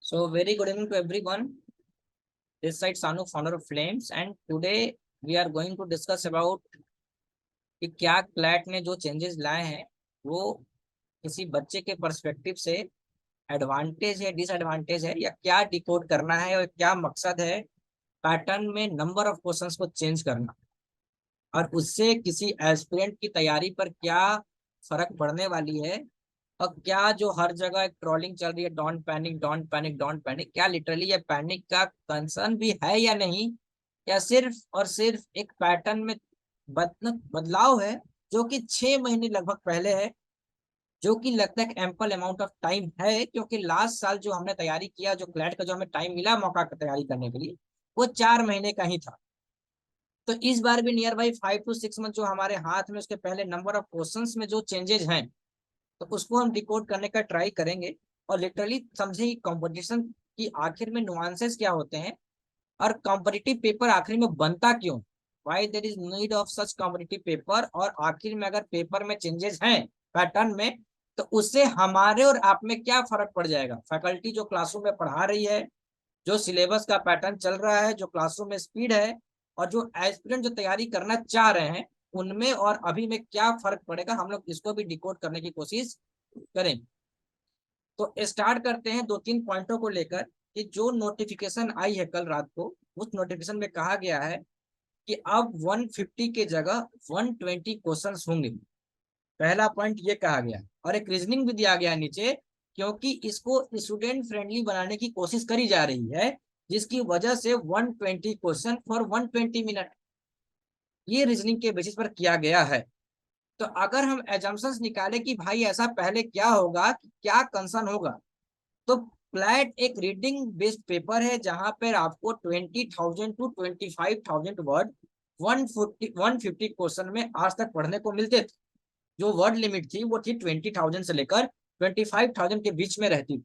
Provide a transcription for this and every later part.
So very good evening to everyone. This side Sanu, founder of Flames, and today we are going to discuss about कि क्या CLAT ने जो changes लाए हैं वो किसी बच्चे के पर्सपेक्टिव से एडवांटेज है, डिसएडवांटेज है, या क्या डिकोड करना है और क्या मकसद है पैटर्न में नंबर ऑफ क्वेश्चंस को चेंज करना, और उससे किसी एस्पिरेंट की तैयारी पर क्या फर्क पड़ने वाली है। और क्या जो हर जगह एक ट्रोलिंग चल रही है, don't panic don't panic don't panic, क्या लिटरली ये पैनिक का कंसर्न भी है या नहीं, या सिर्फ और सिर्फ एक पैटर्न में बदलाव है जो कि 6 महीने लगभग पहले है, जो कि लगता है एम्पल अमाउंट ऑफ टाइम है, क्योंकि लास्ट साल जो हमने तैयारी किया, जो क्लैट का जो हमें टाइम मिला मौका का तैयारी करने के लिए, वो 4 महीने का ही था। तो इस बार भी नियर बाई 5 to 6 मंथ जो हमारे हाथ में, उसके पहले नंबर ऑफ क्वेश्चंस में जो चेंजेस हैं, तो उसको हम डिकोड करने का ट्राई करेंगे और लिटरली समझे कंपटीशन की आखिर में नुआंसेस क्या होते हैं, और कॉम्पिटिटिव पेपर आखिर में बनता क्यों, why there is need of such competitive paper, और आखिर में अगर पेपर में चेंजेस हैं पैटर्न में, तो उससे हमारे और आप में क्या फर्क पड़ जाएगा। फैकल्टी जो क्लासरूम में पढ़ा रही है, जो सिलेबस का पैटर्न चल रहा है, जो क्लासरूम में स्पीड है, और जो एस्पिरेंट जो तैयारी करना चाह रहे हैं, उनमें और अभी में क्या फर्क पड़ेगा, हम लोग इसको भी डिकोड करने की कोशिश करें। तो स्टार्ट करते हैं 2-3 पॉइंटों को लेकर कि जो नोटिफिकेशन आई है कल रात को, उस नोटिफिकेशन में कहा गया है कि अब 150 के जगह 120 क्वेश्चंस होंगे। पहला पॉइंट ये कहा गया, और एक रीजनिंग भी दिया गया नीचे, क्योंकि इसको स्टूडेंट फ्रेंडली बनाने की कोशिश करी जा रही है, जिसकी वजह से 120 क्वेश्चन फॉर 120 मिनट, ये रीजनिंग के बेसिस पर किया गया है। तो अगर हम एजम्पशंस निकाले कि भाई ऐसा पहले क्या होगा, क्या कंसर्न होगा, तो क्लैट एक रीडिंग बेस्ड पेपर है जहां पर आपको 20,000 to 25,000 वर्ड 150 क्वेश्चन में आज तक पढ़ने को मिलते थे। जो वर्ड लिमिट थी वो थी 20,000 से लेकर 25,000 के बीच में रहती थी।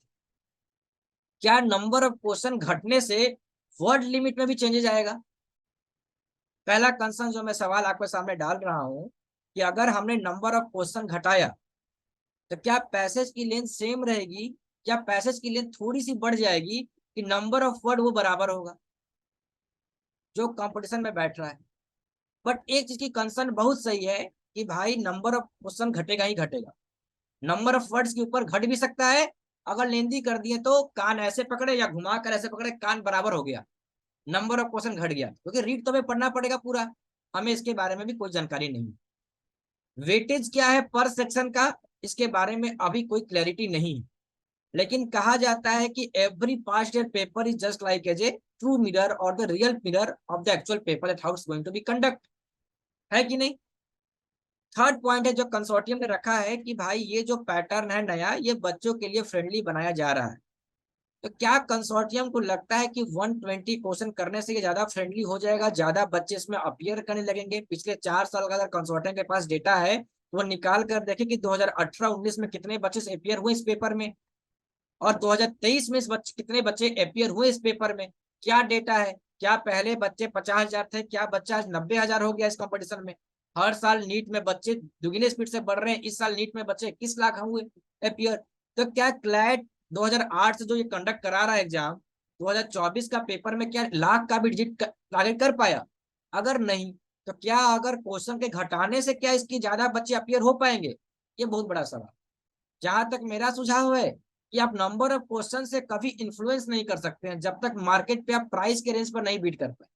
क्या नंबर ऑफ क्वेश्चन घटने से वर्ड लिमिट में भी चेंजेस आएगा? पहला कंसर्न जो मैं सवाल आपके सामने डाल रहा हूं कि अगर हमने नंबर ऑफ क्वेश्चन घटाया, तो क्या पैसेज की लेंथ सेम रहेगी, क्या पैसेज की लेंथ थोड़ी सी बढ़ जाएगी, कि नंबर ऑफ वर्ड वो बराबर होगा जो कंपटीशन में बैठ रहा है। बट एक चीज की कंसर्न बहुत सही है कि भाई नंबर ऑफ क्वेश्चन घटेगा ही घटेगा, नंबर ऑफ वर्ड्स के ऊपर घट भी सकता है। अगर लेंदी कर दिए तो कान ऐसे पकड़े या घुमा कर ऐसे पकड़े, कान बराबर हो गया, नंबर ऑफ क्वेश्चन घट गया, क्योंकि रीड तो हमें पढ़ना पड़ेगा पूरा, हमें इसके बारे में भी कोई जानकारी नहीं। वेटेज क्या है पर सेक्शन का, इसके बारे में अभी कोई क्लैरिटी नहीं है, लेकिन कहा जाता है कि every past year paper is just like as a true mirror और the real mirror of the actual paper at how it's going to be conduct, है कि नहीं। थर्ड पॉइंट है जो कंसोर्टियम ने रखा है कि भाई ये जो पैटर्न है नया, ये बच्चों के लिए फ्रेंडली बनाया जा रहा है। तो क्या कंसोर्टियम को लगता है कि 120 क्वेश्चन करने से ये ज्यादा फ्रेंडली हो जाएगा, ज्यादा बच्चे इसमें अपियर करने लगेंगे? पिछले 4 साल का अगर कंसोर्टियम के पास डेटा है तो वो निकाल कर देखे कि 2018-19 में कितने बच्चे अपियर हुए इस पेपर में, और 2023 में कितने बच्चे अपियर हुए इस पेपर में। क्या डेटा है? क्या पहले बच्चे 50,000 थे, क्या बच्चा आज 90,000 हो गया इस कंपटीशन में? हर साल नीट में बच्चे दुगने स्पीड से बढ़ रहे हैं, इस साल नीट में बच्चे 21 लाख हुए अपियर। तो क्या क्लैट 2008 से जो ये कंडक्ट करा रहा है एग्जाम, 2024 का पेपर में क्या लाख का भी डिजिट टारगेट कर पाया? अगर नहीं, तो क्या अगर क्वेश्चन के घटाने से क्या इसकी ज्यादा बच्चे अपियर हो पाएंगे? ये बहुत बड़ा सवाल। जहां तक मेरा सुझाव है कि आप नंबर ऑफ क्वेश्चन से कभी इन्फ्लुएंस नहीं कर सकते हैं जब तक मार्केट पे आप प्राइस के रेंज पर नहीं बीट कर पाए।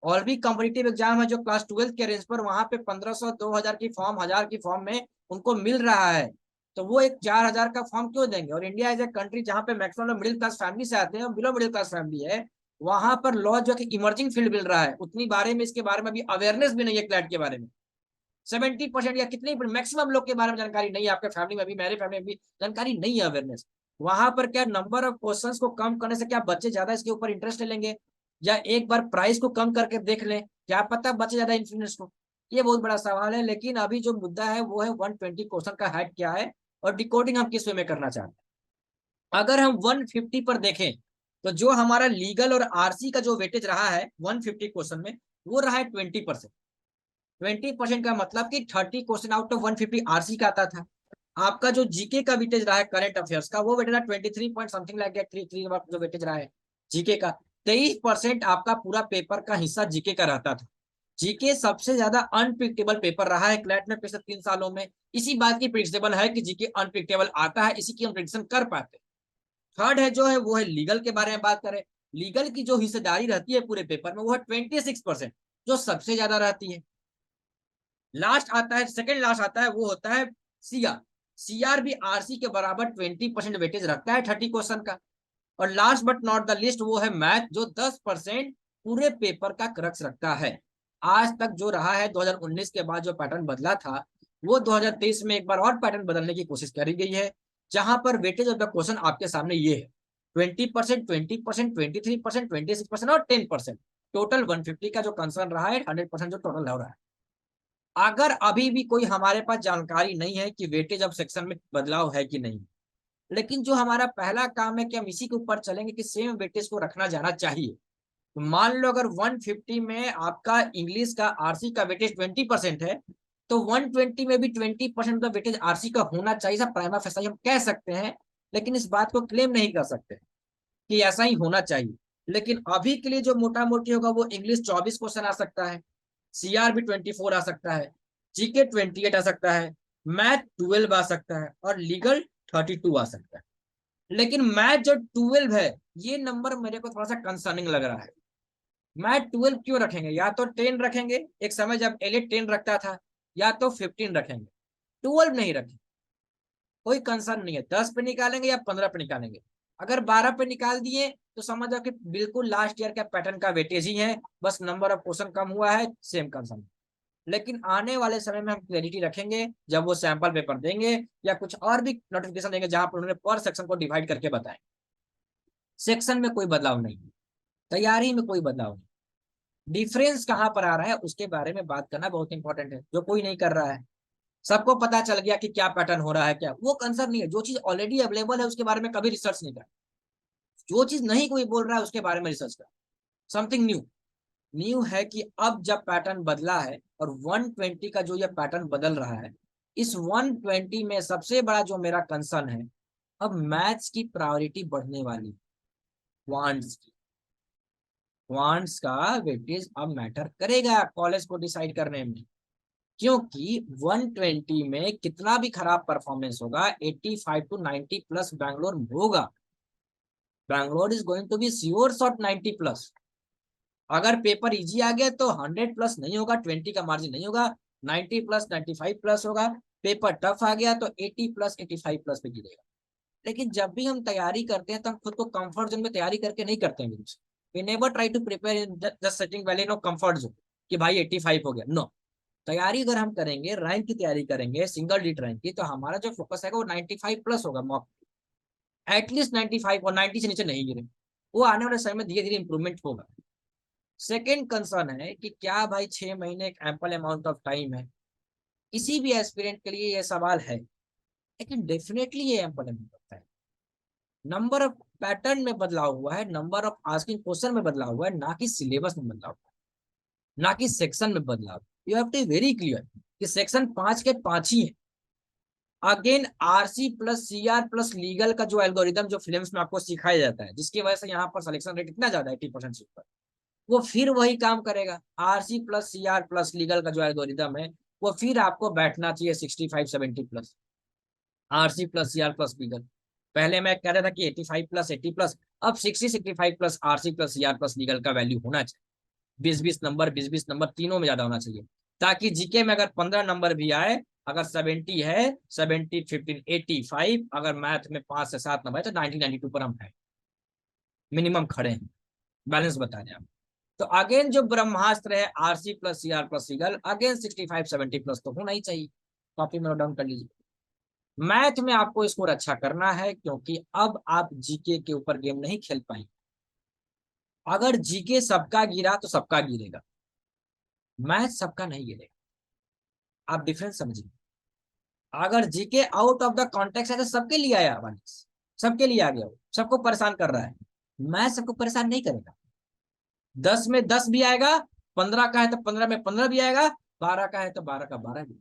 और भी कॉम्पिटिटिव एग्जाम है जो क्लास 12 के रेंज पर, वहां पे 1,500-2,000 की फॉर्म, 1,000 की फॉर्म में उनको मिल रहा है, तो वो एक 4,000 का फॉर्म क्यों देंगे? और इंडिया एज ए कंट्री जहां पे मैक्सिमम लोग मिडिल क्लास फैमिली से आते हैं और बिलो मिडिल क्लास फैमिली है, वहां पर लॉ जो कि इमर्जिंग फील्ड मिल रहा है, उतनी बारे में इसके बारे में अभी अवेयरनेस भी नहीं है क्लैट के बारे में। 70% या कितने मैक्सिमम लोग के बारे में जानकारी नहीं है, आपके फैमिली में भी, मेरे फैमिली में भी जानकारी नहीं है, अवेयरनेस। वहां पर क्या नंबर ऑफ क्वेश्चंस को कम करने से क्या बच्चे ज्यादा इसके ऊपर इंटरेस्ट लेंगे, या एक बार प्राइस को कम करके देख लें, क्या पता बच्चे ज्यादा इन्फ्लुएंस हो? ये बहुत बड़ा सवाल है, लेकिन अभी जो मुद्दा है वो है 120 क्वेश्चन का हाइट क्या है, और डिकोडिंग हम किस वे में करना चाहते हैं। अगर हम 150 पर देखें, तो जो हमारा लीगल और आरसी का जो वेटेज रहा है 150 क्वेश्चन में, वो रहा है 20%। 20% का मतलब कि 30 क्वेश्चन आउट ऑफ 150 आरसी का आता था। आपका जो जीके का वेटेज रहा है करंट अफेयर्स का, वो वेटेज रहा 23 पॉइंट समथिंग लाइक दैट, 3 जो वेटेज रहा है जीके का। 23% आपका पूरा पेपर का हिस्सा जीके का रहता था। जीके सबसे ज्यादा अनप्रिडिक्टेबल पेपर रहा है क्लैट में पिछले 3 सालों में। इसी बात की प्रिडिक्टेबल है कि जीके अनप्रिडिक्टेबल आता है, इसी की हम प्रिडिक्शन कर पाते हैं। थर्ड है जो है वो है लीगल के बारे में बात करें। लीगल की जो हिस्सेदारी रहती है पूरे पेपर में वो है 26%, जो सबसे ज्यादा रहती है। लास्ट आता है, सेकंड लास्ट आता है, वो होता है सीआर। सीआर भी आरसी के बराबर 20% वेटेज रखता है 30 क्वेश्चन का। और last but not the list वो है मैथ, जो 10% पूरे पेपर का क्रक्स रखता है। आज तक जो रहा है 2019 के बाद जो पैटर्न बदला था, वो 2023 में एक बार और पैटर्न बदलने की कोशिश करी गई है, जहां पर वेटेज ऑफ द क्वेश्चन आपके सामने ये है 20%, 20%, 23%, 26% और 10%। टोटल 150 का जो कंसर्न रहा है, 100% जो टोटल हो रहा है। अगर अभी भी कोई हमारे पास जानकारी नहीं है कि वेटेज ऑफ सेक्शन में बदलाव है कि नहीं, लेकिन जो हमारा पहला काम है कि हम इसी के ऊपर चलेंगे कि सेम वेटेज को रखना जाना चाहिए। तो मान लो अगर 150 में आपका इंग्लिश का आरसी का वेटेज 20% है, तो 120 में भी 20% का वेटेज आरसी का होना चाहिए। सब प्राइमा फेसाई हम कह सकते हैं, लेकिन इस बात को क्लेम नहीं कर सकते कि ऐसा ही होना चाहिए। लेकिन अभी के लिए जो मोटा मोटी होगा वो इंग्लिश 24 क्वेश्चन आ सकता है, सीआर भी 24 आ सकता है, जीके 28 आ सकता है, मैथ 12 आ सकता है और लीगल 32 आ सकता है। लेकिन मैथ जो 12 है, ये नंबर मेरे को थोड़ा सा कंसर्निंग लग रहा है। मैथ 12 क्यों रखेंगे? या तो 10 रखेंगे, एक समय जब एलिट 10 रखता था, या तो 15 रखेंगे, 12 नहीं रखेंगे। कोई कंसर्न नहीं है, 10 पे निकालेंगे या 15 पे निकालेंगे। अगर 12 पे निकाल दिए तो समझ जाओ कि बिल्कुल लास्ट ईयर का पैटर्न का वेटेज ही है, बस नंबर ऑफ क्वेश्चन कम हुआ है, सेम कंसर्न। लेकिन आने वाले समय में हम क्लैरिटी रखेंगे जब वो सैंपल पेपर देंगे या कुछ और भी नोटिफिकेशन देंगे जहां पर उन्होंने पर सेक्शन को डिवाइड करके बताएं। सेक्शन में कोई बदलाव नहीं, तैयारी में कोई बदलाव नहीं। डिफरेंस कहां पर आ रहा है उसके बारे में बात करना बहुत इंपॉर्टेंट है, जो कोई नहीं कर रहा है। सबको पता चल गया कि क्या पैटर्न हो रहा है, क्या वो कंसर्न नहीं है। जो चीज ऑलरेडी अवेलेबल है उसके बारे में कभी रिसर्च नहीं कर, जो चीज नहीं कोई बोल रहा है उसके बारे में रिसर्च कर। Something new. न्यू है कि अब जब पैटर्न बदला है और 120 का जो ये पैटर्न बदल रहा है, इस 120 में सबसे बड़ा जो मेरा कंसर्न है, अब मैथ्स की प्रायोरिटी बढ़ने वाली, क्वांट्स की। क्वांट्स का वेटेज अब मैटर करेगा कॉलेज को डिसाइड करने में, क्योंकि 120 में कितना भी खराब परफॉर्मेंस होगा, 85 टू 90 प्लस बैंगलोर होगा। Bangalore is going to be sure shot 90 plus. अगर पेपर इजी आ गया तो 100 प्लस नहीं होगा, 20 का मार्जिन नहीं होगा, 90 प्लस 95 प्लस होगा। पेपर टफ आ गया तो 80 प्लस 85 प्लस पे गिरेगा। लेकिन जब भी हम तैयारी करते हैं तो हम खुद को कंफर्ट जोन में तैयारी करके नहीं करते हैं। We never try to prepare in just setting value no comfort zone कि भाई 85 हो गया, नो। तैयारी अगर हम करेंगे, रैंक की तैयारी करेंगे, सिंगल डिजिट रैंक की, तो हमारा जो फोकस है वो 95 प्लस होगा, मॉक एटलीस्ट 95, और 90 से नीचे नहीं गिरे। वो आने वाले समय में धीरे धीरे इंप्रूवमेंट होगा। सेकेंड कंसर्न है कि क्या भाई 6 महीने एक एम्पल अमाउंट ऑफ टाइम है? किसी भी एस्पिरेंट के लिए ये सवाल है, लेकिन डेफिनेटली ये ample amount of time. Number of pattern में बदलाव हुआ है, नंबर ऑफ आस्किंग क्वेश्चन में बदलाव हुआ है, ना कि सिलेबस में बदलाव हुआ है, ना कि सेक्शन में बदलाव। You have to be very clear कि सेक्शन 5 के 5 ही है। Again RC plus CR plus legal का जो एल्गोरिदम जो फिल्म्स में आपको सिखाया जाता है, जिसकी वजह से यहाँ पर सिलेक्शन रेट इतना ज्यादा है 80% से ऊपर, वो फिर वही काम करेगा। RC plus CR plus legal का जो एल्गोरिदम है, वो फिर आपको बैठना चाहिए 65-70 plus. RC plus CR plus legal. पहले मैं कह रहा था कि 85 प्लस 80 प्लस, अब 60-65 plus RC plus CR plus legal का वैल्यू होना चाहिए। 20-20 नंबर, 20-20 नंबर तीनों में ज्यादा होना चाहिए, ताकि जीके में अगर 15 नंबर भी आए, अगर 70 है, 70, 15, 85, अगर मैथ में 5 से 7 नंबर है तो 90-92 पर हम है, मिनिमम खड़े हैं। बैलेंस बता रहे हैं आप। तो अगेन जो ब्रह्मास्त्र है RC plus CR plus legal, again 65-70 plus तो होना ही चाहिए। कॉपी में नोट डाउन कर लीजिए। मैथ में आपको स्कोर अच्छा करना है, क्योंकि अब आप जीके के ऊपर गेम नहीं खेल पाएंगे। अगर जीके सबका गिरा तो सबका गिरेगा, मैथ सबका नहीं गिरेगा। आप डिफरेंस समझिए। अगर GK out of the context है तो सबके लिए आया वानिस, सबके लिए आ गया, वो सबको परेशान कर रहा है। मैथ सबको परेशान नहीं करेगा। 10 में 10 भी आएगा, 15 का है तो 15 में 15 भी आएगा, 12 का है तो 12 का 12 भी।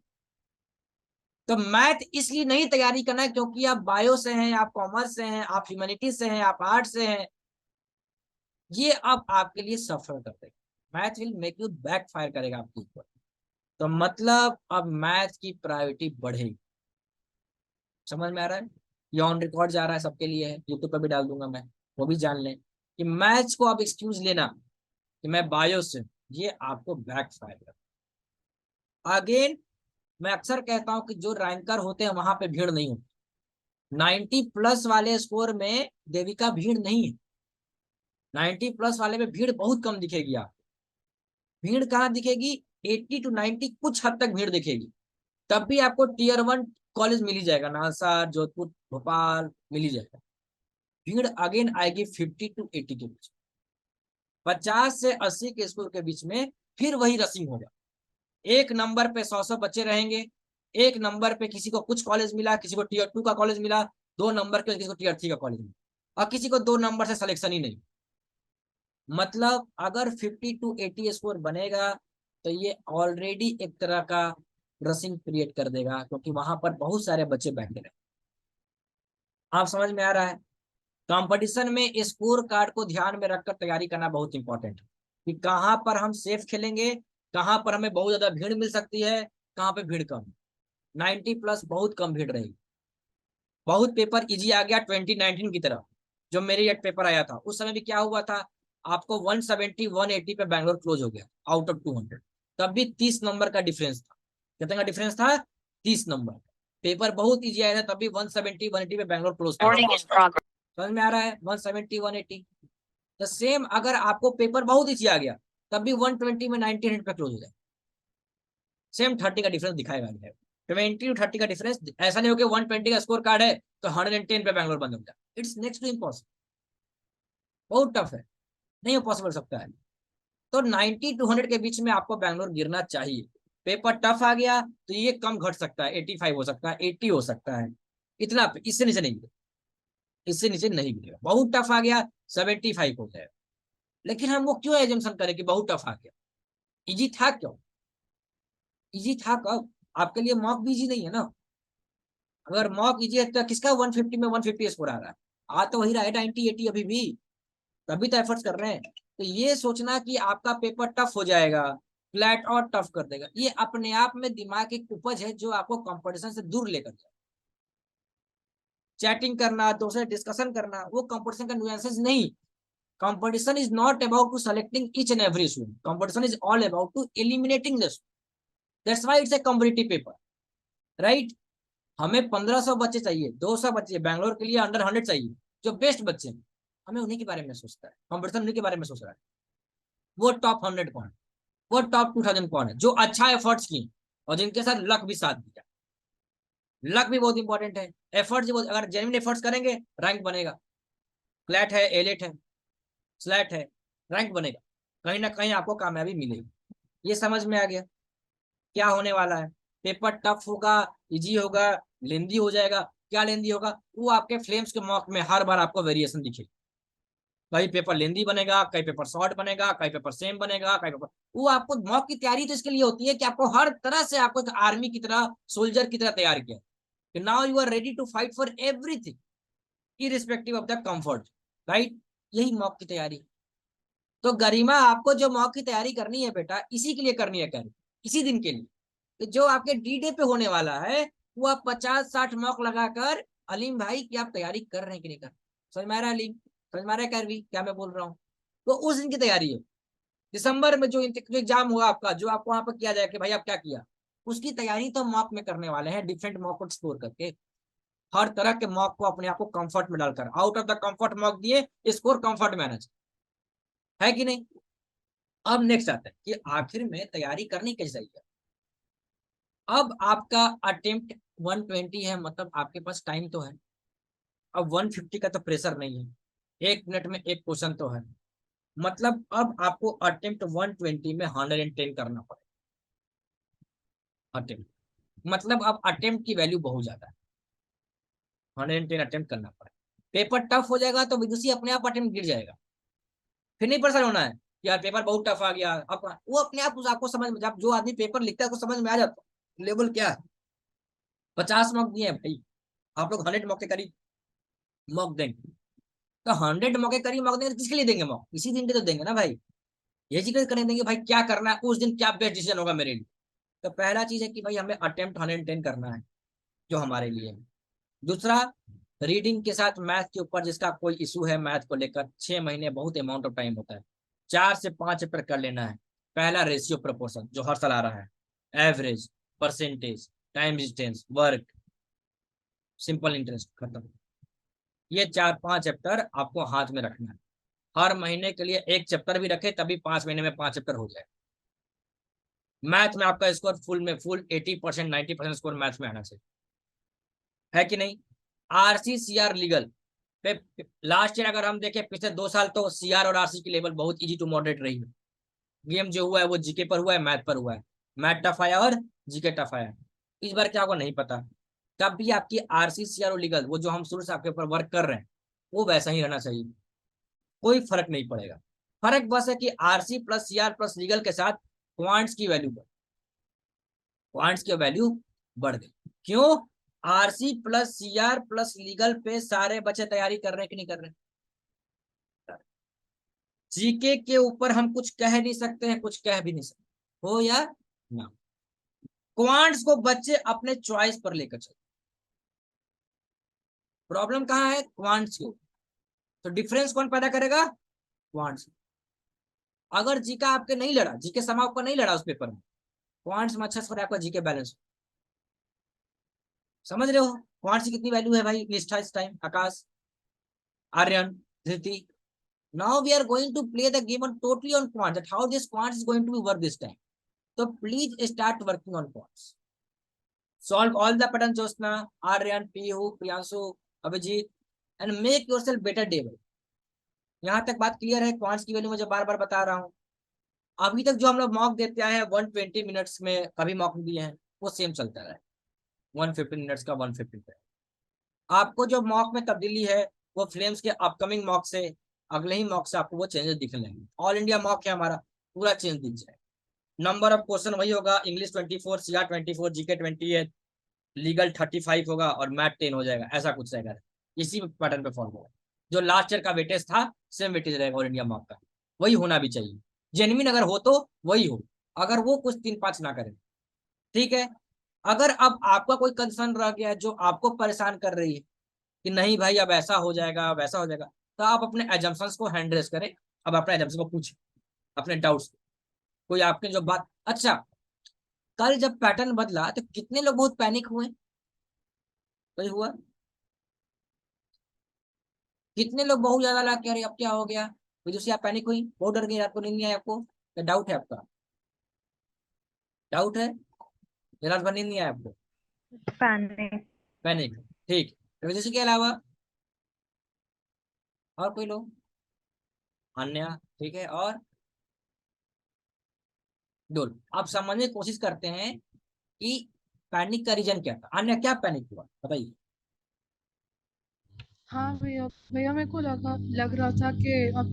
तो मैथ इसलिए नहीं तैयारी करना है क्योंकि आप बायो से हैं, आप कॉमर्स से हैं, आप ह्यूमैनिटीज से हैं, आप आर्ट्स से हैं, ये अब आपके लिए सफर कर देगा। Math will make you back fire करेगा आपके ऊपर। तो मतलब अब मैथ की प्रायोरिटी बढ़ेगी। समझ में आ रहा है? ये ऑन रिकॉर्ड जा रहा है, सबके लिए है, यूट्यूब पर भी डाल दूंगा मैं, वो भी जान लें कि मैथ्स को आप एक्सक्यूज लेना कि मैं बायो से, ये आपको बैक फायर कर। अगेन मैं अक्सर कहता हूं कि जो रैंकर होते हैं वहां पे भीड़ नहीं होती। 90+ वाले स्कोर में देविका भीड़ नहीं है। 90+ वाले में भीड़ बहुत कम दिखेगी। आप भीड़ कहाँ दिखेगी? 80 to 90 कुछ हद तक भीड़ दिखेगी। तब भी आपको Tier 1 कॉलेज मिल ही जाएगा, नालसा, जोधपुर, भोपाल मिल ही जाएगा। भीड़ अगेन आएगी 50 to 80 के बीच, 50 से 80 के स्कोर के बीच में। फिर वही रसिंग होगा। एक नंबर पे 100 बच्चे रहेंगे। एक नंबर पे किसी को कुछ कॉलेज मिला, किसी को Tier 2 का कॉलेज मिला, 2 नंबर पे किसी को Tier 3 का कॉलेज मिला, और किसी को 2 नंबर से सिलेक्शन ही नहीं। मतलब अगर 50 to 80 स्कोर बनेगा तो ये ऑलरेडी एक तरह का रसिंग क्रिएट कर देगा, क्योंकि वहां पर बहुत सारे बच्चे बैठे रहे। आप समझ में आ रहा है? कंपटीशन में स्कोर कार्ड को ध्यान में रखकर तैयारी करना बहुत इंपॉर्टेंट है कि कहाँ पर हम सेफ खेलेंगे, कहाँ पर हमें बहुत ज्यादा भीड़ मिल सकती है, कहाँ पे भीड़ कम। 90+ बहुत कम भीड़ रहेगी। बहुत पेपर इजी आ गया 2019 की तरफ, जो मेरे ये पेपर आया था उस समय भी क्या हुआ था, आपको 170 180 पे बैंगलोर क्लोज हो गया आउट ऑफ 200। तब भी 30 नंबर का डिफरेंस था। कितने का डिफरेंस था? 30 नंबर। पेपर बहुत इजी आया था, तब भी 170 180 पे बैंगलोर क्लोज था। समझ में आ रहा है? 170 180। द सेम अगर आपको पेपर बहुत इजी आ गया, तब भी 120 में 90 पे क्लोज हो जाए। सेम 30 का डिफरेंस दिखाएगा। 20 to 30 का डिफरेंस। ऐसा नहीं हो कि 120 का स्कोर कार्ड है तो 110 पे बैंगलोर बंद हो जाए। It's next to impossible. बहुत टफ है, नहीं हो पॉसिबल सकता है। तो 90 to 100 के बीच में आपको बैंगलोर गिरना चाहिए। पेपर टफ आ गया तो ये कम घट सकता है, 85 हो सकता है, 80 हो सकता है, इतना, इससे नीचे नहीं गिरेगा। इससे नीचे नहीं गिरेगा। बहुत टफ आ गया 75 हो जाएगा। लेकिन हम वो क्यों एजम्पशन करें कि बहुत टफ आ गया? इजी था क्यों? इजी था कब? आपके लिए मॉक भी इजी नहीं है ना। अगर मॉक इजी है तो किसका 150 में 150 स्कोर आ रहा है? आ तो वही रहा है 90 80 अभी भी। तभी तो एफर्ट्स कर रहे हैं। तो ये सोचना कि आपका पेपर टफ हो जाएगा, फ्लैट और टफ कर देगा, ये अपने आप में दिमाग की उपज है जो आपको कंपटीशन से दूर लेकर जाए। चैटिंग करना, दूसरे डिस्कशन करना, वो कंपटीशन का नुएंसेस नहीं। Competition is not about to selecting each and every student, competition is all about to eliminating the student. That's why it's a competitive paper, right? हमें 1500 बच्चे चाहिए, 200 बच्चे बैंगलोर के लिए अंडर 100 चाहिए, जो बेस्ट बच्चे हैं। हमें उन्हीं के बारे में सोचता है, कंपटीशन उन्हीं के बारे में सोच रहा है। वो टॉप 100 कौन है, वो टॉप 2000 कौन है जो अच्छा एफर्ट्स किए और जिनके साथ लक भी साथ दिया। लक भी बहुत इंपॉर्टेंट है, एफर्ट्स भी बहुत। अगर जेन्युइन एफर्ट्स करेंगे रैंक बनेगा। फ्लैट है, एलेट है, स्लैट है, रैंक बनेगा। कहीं ना कहीं आपको कामयाबी मिलेगी। ये समझ में आ गया क्या होने वाला है? पेपर टफ होगा, इजी होगा, लेंदी हो जाएगा। क्या लेंदी होगा? वो आपके फ्लेम्स के मॉक में हर बार आपको वेरिएशन दिखेगी। कहीं पेपर लेंदी बनेगा, कहीं पेपर शॉर्ट बनेगा, कहीं पेपर सेम बनेगा, कहीं पेपर। वो आपको मॉक की तैयारी तो इसके लिए होती है कि आपको हर तरह से, आपको एक आर्मी की तरह, सोल्जर की तरह तैयार किया कि now you are ready to fight for everything irrespective of the comfort, right? यही मॉक की तैयारी। तो गरिमा, आपको जो मॉक की तैयारी करनी है बेटा, इसी के लिए करनी है, कर इसी दिन के लिए। तो जो आपके डी डे पे होने वाला है, वो आप 50 60 मॉक लगाकर, अलीम भाई की आप तैयारी कर रहे हैं कि नहीं कर? समझ में आ रहा है अलीम? समझ में आ रहा है कैरवी क्या मैं बोल रहा हूँ? तो उस दिन की तैयारी है। दिसंबर में जो एग्जाम हुआ आपका, जो आपको वहां पर किया जाए कि भाई आप क्या किया, उसकी तैयारी तो मॉक में करने वाले हैं, डिफरेंट मॉक को स्कोर करके। हर तरह के मॉक को अपने आप को कंफर्ट में डालकर, out of the comfort mock दिए, स्कोर कंफर्ट में आना चाहिए, है कि नहीं? अब नेक्स्ट आता है कि आखिर में तैयारी करनी कैसे चाहिए। अब आपका अटेम्प्ट 120 है, मतलब आपके पास टाइम तो है। अब 150 का तो प्रेशर नहीं है, 1 मिनट में एक क्वेश्चन तो है। मतलब अब आपको अटेम्प्ट 120 में 110 करना पड़ेगा। अटेम्प्ट मतलब अब अटेम्प्ट की वैल्यू बहुत ज्यादा है। 110 अटेम्प्ट करना पड़ेगा। पेपर टफ हो जाएगा तो विदुषी अपने आप अटेम्प्ट गिर जाएगा। फिर नहीं परेशान होना है यार पेपर बहुत टफ आ गया। अब वो अपने आप आपको समझ में, जब जो आदमी पेपर लिखता है उसको समझ में आ जाता है लेवल क्या है। 50 मॉक दिए हैं भाई, आप लोग 100 मॉक के करीब मॉक देंगे। तो 100 मौके करीब मौके देंगे तो किसके लिए देंगे मौका? इसी दिन के तो देंगे ना भाई। ये जिक्र करने देंगे भाई क्या करना है उस दिन, क्या बेस्ट डिसीजन होगा मेरे लिए। तो पहला चीज है कि भाई हमें अटेम्प्ट 110 करना है, जो हमारे लिए है। दूसरा, रीडिंग के साथ मैथ के ऊपर जिसका कोई इशू है मैथ को लेकर, 6 महीने बहुत अमाउंट ऑफ टाइम होता है, 4 से 5 चैप्टर कर लेना है। पहला रेशियो प्रोपोर्शन जो हर साल आ रहा है, average, percentage, time distance, work, simple interest, खत्म। ये 4-5 चैप्टर आपको हाथ में रखना है। हर महीने के लिए एक चैप्टर भी रखे तभी 5 महीने में 5 चैप्टर हो जाए। मैथ में आपका स्कोर फुल में फुल 80% 90% स्कोर मैथ में आना चाहिए, है कि नहीं। आरसी सीआर लीगल पे लास्ट ईयर अगर हम देखें पिछले 2 साल, तो सीआर और आरसी की लेवल बहुत इजी टू मॉडरेट रही है। गेम जो हुआ है वो जीके पर हुआ है, मैथ पर हुआ है। मैथ टफ आया और जीके टफ आया। इस बार क्या होगा नहीं पता। तब भी आपकी आरसी सीआर और लीगल, वो जो हम शुरू से आपके ऊपर वर्क कर रहे हैं, वो वैसा ही रहना चाहिए। कोई फर्क नहीं पड़ेगा। फर्क बस है कि RC plus CR plus legal के साथ क्वांट्स की वैल्यू बढ़ गई। क्यों? RC plus CR plus legal पे सारे बच्चे तैयारी कर रहे हैं कि नहीं कर रहे हैं? जीके के ऊपर हम कुछ कह नहीं सकते हैं, कुछ कह भी नहीं सकते, हो या ना। क्वांट्स को बच्चे अपने चॉइस पर लेकर चलते। प्रॉब्लम कहाँ है? क्वांट्स की। तो डिफरेंस कौन पैदा करेगा? क्वांट्स। अगर जीके आपके नहीं लड़ा, जीके समा आपका नहीं लड़ा उस पेपर में, क्वांट्स में अच्छा स्कोर आपका जीके बैलेंस। समझ रहे हो क्वांट्स की कितनी वैल्यू है भाई? निष्ठा इस time, Aakash, Aryan, Dhriti. Now we are going to play the game on totally on quants. That how this quants is going to be work this time. So please start working on quants. Solve all the patterns, Josna, Aryan, Pihu, Priyansu, Abhijit, and make yourself better day. यहाँ तक बात clear है? Quants की value मुझे बार बार बता रहा हूँ। अभी तक जो हम लोग मॉक देते आए हैं 120 मिनट्स में, कभी मॉक दिए हैं, वो सेम चलता रहा है। 115 मिनट्स का 150 पे। आपको जो मॉक में तब्दीली है वो फ्लेम्स के अपकमिंग मॉक से, अगले ही मॉक से आपको वो चेंजेस दिखने लगेंगे। ऑल इंडिया मॉक है हमारा, पूरा चेंज दिख जाए। नंबर ऑफ क्वेश्चन वही होगा, इंग्लिश 24, सीआर 24, जीके 28, लीगल 35 होगा और मैथ 10 हो जाएगा, ऐसा कुछ रहेगा। इसी पैटर्न पे फॉलो होगा। जो लास्ट ईयर का वेटेज था सेम वेटेज रहेगा ऑल इंडिया मॉक का। वही होना भी चाहिए। जेन्युइन अगर हो तो वही हो, अगर वो कुछ 3-5 ना करे, ठीक है। अगर अब आपका कोई कंसर्न रह गया है जो आपको परेशान कर रही है कि नहीं भाई अब ऐसा हो जाएगा वैसा हो जाएगा, तो आप अपने एजम्पशंस को हैंड रेस करें। अब अपने एजम्पशन को पूछें, अपने डाउट्स। कोई आपने जो बात, अच्छा, कल जब पैटर्न बदला तो कितने लोग बहुत पैनिक हुए? कोई हुआ? कितने लोग बहुत ज्यादा ला के अरे अब क्या हो गया? कोई दूसरी आप पैनिक हुई, बहुत डर गई, आपको नींद नहीं आई आपको? क्या डाउट है आपका? डाउट है? रात भर नींद नहीं आया आपको? पैनिक। पैनिक, ठीक। तो के अलावा और कोई लोग? अन्य, ठीक है। और डोल, आप समझने की कोशिश करते हैं कि पैनिक का रीजन क्या था, अन्य क्या पैनिक हुआ बताइए। हाँ भैया, भैया मेरे को लग रहा था कि अब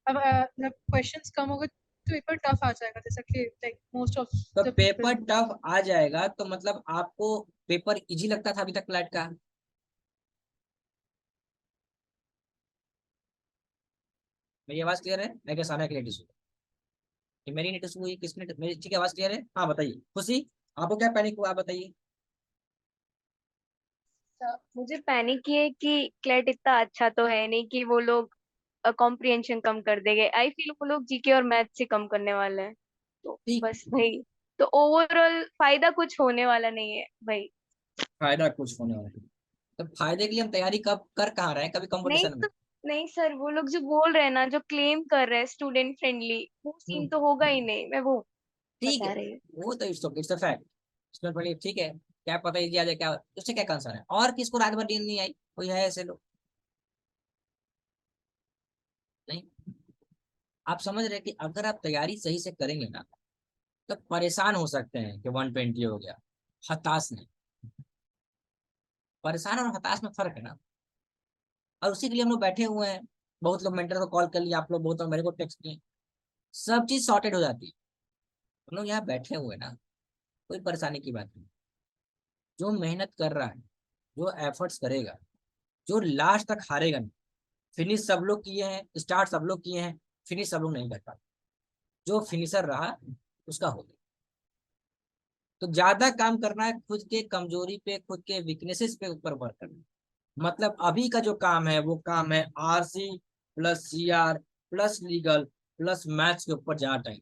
मतलब क्वेश्चंस कम हो गए तो पेपर टफ आ जाएगा, जैसा कि लाइक मोस्ट ऑफ तो द पेपर पीपल। टफ आ जाएगा तो मतलब आपको पेपर इजी लगता था अभी तक फ्लैट का? मेरी आवाज क्लियर है? मैं क्या सामने क्लियर इशू? कि मेरी नेट इशू हुई, किसने मेरी? ठीक है, आवाज क्लियर है? हाँ बताइए खुशी, आपको क्या पैनिक हुआ आप बताइए। मुझे पैनिक ये है कि क्लेट इतना अच्छा तो है नहीं कि वो लोग कॉम्प्रिहेंशन कम कर देंगे। आई फील वो लोग जीके और मैथ से कम करने वाले हैं। तो ठीक। बस भाई, तो ओवरऑल फायदा कुछ होने वाला नहीं है भाई। फायदा कुछ होने वाला है? तो फायदे के लिए हम तैयारी कब कर कहाँ रहे हैं, कभी नहीं कंपटीशन में? तो, नहीं सर, वो लोग जो बोल रहे हैं ना, जो क्लेम कर रहे हैं स्टूडेंट फ्रेंडली, वो सीन हम्म, तो होगा ही नहीं। मैं वो ठीक है। बता रही हूँ। वो तो इट्स अ फैक्ट। इसमें बड़ी ठीक है, क्या पता इजी आ जाए, क्या उससे क्या कंसर्न है? और किसको रात भर नींद नहीं आई? कोई है ऐसे लोग? नहीं। आप समझ रहे हैं कि अगर आप तैयारी सही से करेंगे ना, तो परेशान हो सकते हैं कि 120 हो गया, हताश नहीं। परेशान और हताश में फर्क है ना। और उसी के लिए हम लोग बैठे हुए हैं। बहुत लोग मेंटर को कॉल कर लिया, आप लोग बहुत लोग मेरे को टेक्स्ट किए, सब चीज सॉर्टेड हो जाती है। हम लोग यहाँ बैठे हुए ना, कोई परेशानी की बात नहीं। जो मेहनत कर रहा है, जो एफर्ट्स करेगा, जो लास्ट तक हारेगा नहीं। फिनिश सब लोग किए हैं, स्टार्ट सब लोग किए हैं, फिनिश सब लोग नहीं कर पाते। जो फिनिशर रहा उसका हो गया। तो ज्यादा काम करना है खुद के कमजोरी पे, खुद के वीकनेसेस पे ऊपर वर्क करना। मतलब अभी का जो काम है वो काम है RC plus CR plus legal plus maths के ऊपर ज्यादा टाइम।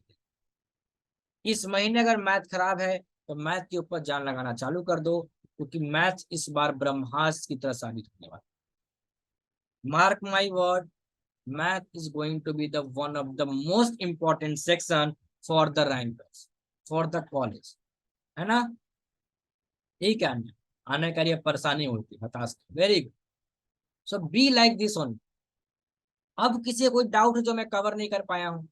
इस महीने अगर मैथ खराब है तो मैथ के ऊपर जान लगाना चालू कर दो, क्योंकि मैथ इस बार ब्रह्मास्त्र की तरह साबित होने वाला। Mark my word, math is going to be the one of the most important section for the rankers, for the college, है ना? ठीक है, आने का लिए परेशानी होती है, हताश। Very good. So be like this only. अब किसी कोई डाउट है जो मैं कवर नहीं कर पाया हूँ?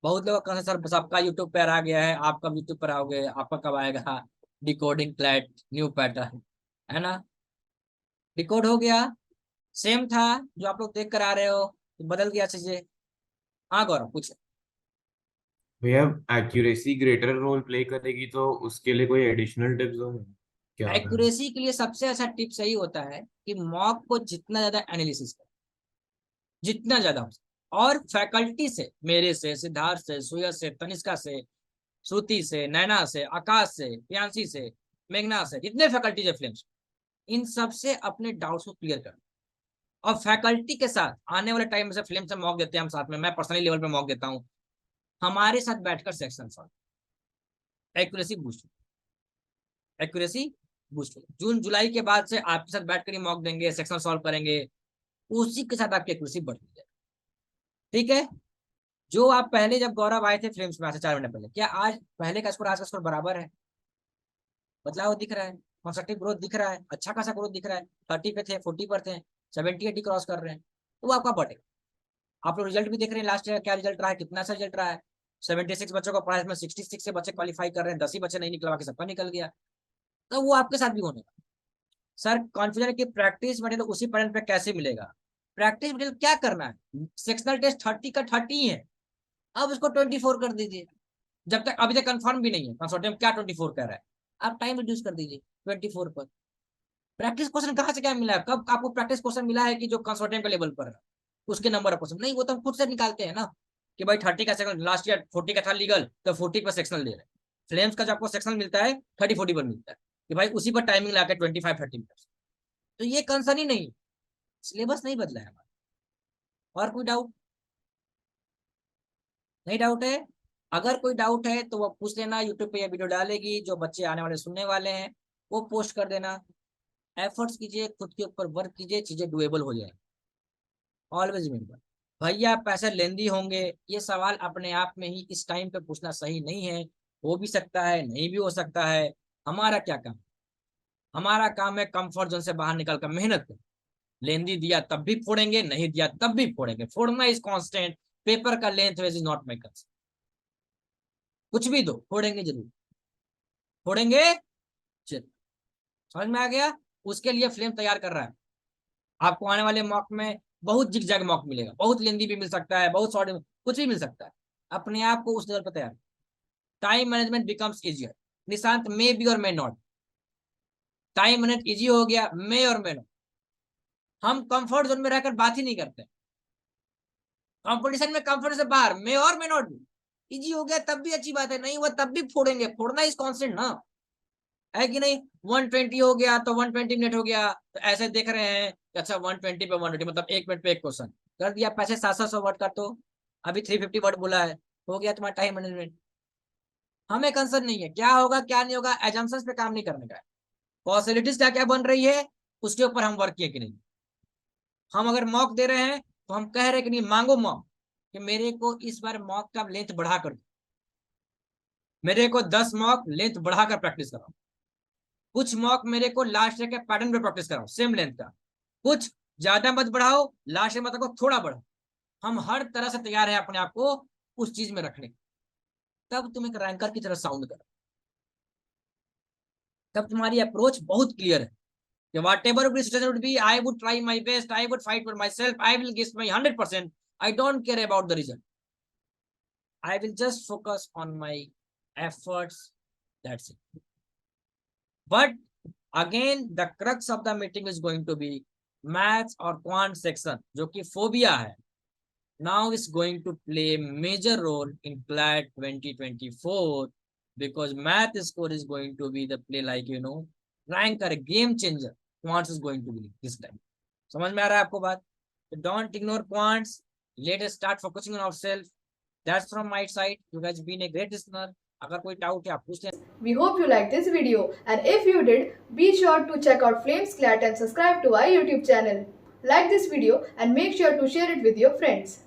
बहुत लोग कहा सर सबका यूट्यूब पर आ गया है, आप कब यूट्यूब पर आओगे, आपका कब आएगा डिकोडिंग क्लैट न्यू पैटर्न, है ना? डिकोड हो गया, सेम था जो आप लोग देख कर आ रहे हो, बदल गया चीजें? हाँ गौरव कुछ। भैया एक्यूरेसी ग्रेटर रोल प्ले करेगी तो उसके लिए कोई एडिशनल टिप्स हो क्या होगा? एक्यूरेसी के लिए सबसे अच्छा टिप्स यही होता है कि मॉक को जितना ज्यादा एनालिसिस करें, जितना ज्यादा हो सके। और फैकल्टी से, मेरे से, सिद्धार्थ से, सुयश से, तनिष्का से, श्रुति से, नैना से, आकाश से, प्रियांशी से, मेघना से, जितने फैकल्टीज है फिल्म्स, इन सब से अपने डाउट्स को क्लियर करें। और फैकल्टी के साथ आने वाले टाइम में से फिल्म से मॉक देते हैं हम साथ में, मैं पर्सनली लेवल पे मॉक देता हूँ, हमारे साथ बैठकर section solve, accuracy boost, accuracy boost. जून जुलाई के बाद से आपके साथ बैठकर ही मॉक देंगे, सेक्शन सॉल्व करेंगे, उसी के साथ आपकी एक्यूरेसी बढ़ती है। ठीक है? जो आप पहले जब गौरव आए थे फिल्म्स में आज से 4 महीने पहले, क्या आज पहले का स्कोर आज का स्कोर बराबर है? बदलाव दिख रहा है, कंस्ट्रक्टिव ग्रोथ दिख रहा है, अच्छा खासा ग्रोथ दिख रहा है। 30 पे थे, 40 पर थे, 70-80 क्रॉस कर रहे हैं, तो वो आपका बढ़ेगा। आप लोग रिजल्ट भी देख रहे हैं, लास्ट ईयर क्या रिजल्ट रहा है, कितना अच्छा रिजल्ट रहा है। 76 बच्चों को पढ़ा, इसमें 66 से बच्चे क्वालिफाई कर रहे हैं, 10 ही बच्चे नहीं निकला, बाकी सबका निकल गया। तो वो आपके साथ भी होने का। सर कॉन्फ्यूजन की प्रैक्टिस मटेरियल उसी पैटर्न पे कैसे मिलेगा? प्रैक्टिस मटेरियल क्या करना है, सेक्शनल टेस्ट 30 का 30 है, अब उसको 24 कर दीजिए। जब तक अभी तक कंफर्म भी नहीं है कंसोर्टियम क्या 24 कह रहा है, आप टाइम रिड्यूस कर दीजिए 24 पर। प्रैक्टिस क्वेश्चन कहाँ से क्या मिला है, कब आपको प्रैक्टिस क्वेश्चन मिला है कि जो कंसोर्टियम के लेवल पर है उसके नंबर ऑफ क्वेश्चन? नहीं, वो तो हम खुद से निकालते हैं ना, कि भाई 30 का सेक्शन, लास्ट ईयर 40 का था लीगल, तो 40 पर सेक्शनल ले रहे हैं। फ्लेम्स का जो आपको सेक्शनल मिलता है 30-40 पर मिलता है, कि भाई उसी पर टाइमिंग ला के 25-30 मिनट। तो ये कंसर्न ही नहीं, सिलेबस नहीं बदला है हमारा। और कोई डाउट? नहीं डाउट है? अगर कोई डाउट है तो वो पूछ लेना, यूट्यूब पे ये वीडियो डालेगी, जो बच्चे आने वाले सुनने वाले हैं वो पोस्ट कर देना। एफर्ट्स कीजिए, खुद के ऊपर वर्क कीजिए, चीजें डुएबल हो जाए। ऑलवेज रिमेंबर, भैया पैसे लेंदी होंगे, ये सवाल अपने आप में ही इस टाइम पे पूछना सही नहीं है। हो भी सकता है, नहीं भी हो सकता है। हमारा क्या काम? हमारा काम है कंफर्ट जोन से बाहर निकल कर मेहनत करना। लेंदी दिया तब भी फोड़ेंगे, नहीं दिया तब भी फोड़ेंगे, फोड़ना इज कांस्टेंट। पेपर का length is not my concern. कुछ भी दो, फोड़ेंगे जरूर, फोड़ेंगे। चल, समझ में आ गया? उसके लिए फ्लेम तैयार कर रहा है। आपको आने वाले मॉक में बहुत जिग जैग मॉक मिलेगा, बहुत लेंदी भी मिल सकता है, बहुत शॉर्ट, कुछ भी मिल सकता है। अपने आप को उस लेवल पर तैयार। Time management becomes easier. Nishant may be और may not, time manage easy हो गया, मे और मे नॉट। हम कंफर्ट जोन में रहकर बात ही नहीं करते, कंपटीशन में कंफर्ट से बाहर मे और मे नॉट भी इजी हो गया तब भी अच्छी बात है, नहीं हुआ तब भी फोड़ेंगे, फोड़ना इज कांस्टेंट ना, है कि नहीं? 120 हो गया तो 120 मिनट हो गया, तो ऐसे देख रहे हैं कि अच्छा 120 पे 120 मतलब 1 मिनट पे एक क्वेश्चन कर दिया, पैसे 700 वर्ड का, तो अभी 350 वर्ड बोला है, हो गया तुम्हारा टाइम मैनेजमेंट। हमें कंसर्न नहीं है क्या होगा क्या नहीं होगा, एजम्पशंस पे काम नहीं करने का है। पॉसिबिलिटीज क्या क्या बन रही है उसके ऊपर हम वर्क किए कि नहीं। हम अगर मॉक दे रहे हैं तो हम कह रहे हैं कि नहीं, मांगो मॉक, कि मेरे को इस बार मॉक का लेंथ बढ़ा कर, मेरे को 10 मॉक लेंथ बढ़ाकर प्रैक्टिस कराओ, कुछ मॉक मेरे को लास्ट ईयर के पैटर्न पे प्रैक्टिस कराओ सेम लेंथ का, कुछ ज्यादा मत बढ़ाओ, लास्ट ईयर मत को थोड़ा बढ़ाओ। हम हर तरह से तैयार है अपने आप को उस चीज में रखने, तब तुम एक रैंकर की तरह साउंड करो, तब तुम्हारी अप्रोच बहुत क्लियर है कि whatever the situation would be, I would try my best, I would fight for myself, I will give my 100%, I don't care about the result, I will just focus on my efforts, That's it. But again, the crux of the meeting is going to be maths or quant section, जो कि phobia है. Now is going to play major role in CLAT 2024 because math score is going to be the play like ranker, game changer. Quants is going to be this time. समझ में आ रहा है आपको बात? So don't ignore quants. Let us start focusing on ourselves. That's from my side. You guys been a great listener. अगर कोई doubt है आप पूछ लें. We hope you liked this video, and if you did, be sure to check out Flames Clat and subscribe to our YouTube channel. Like this video and make sure to share it with your friends.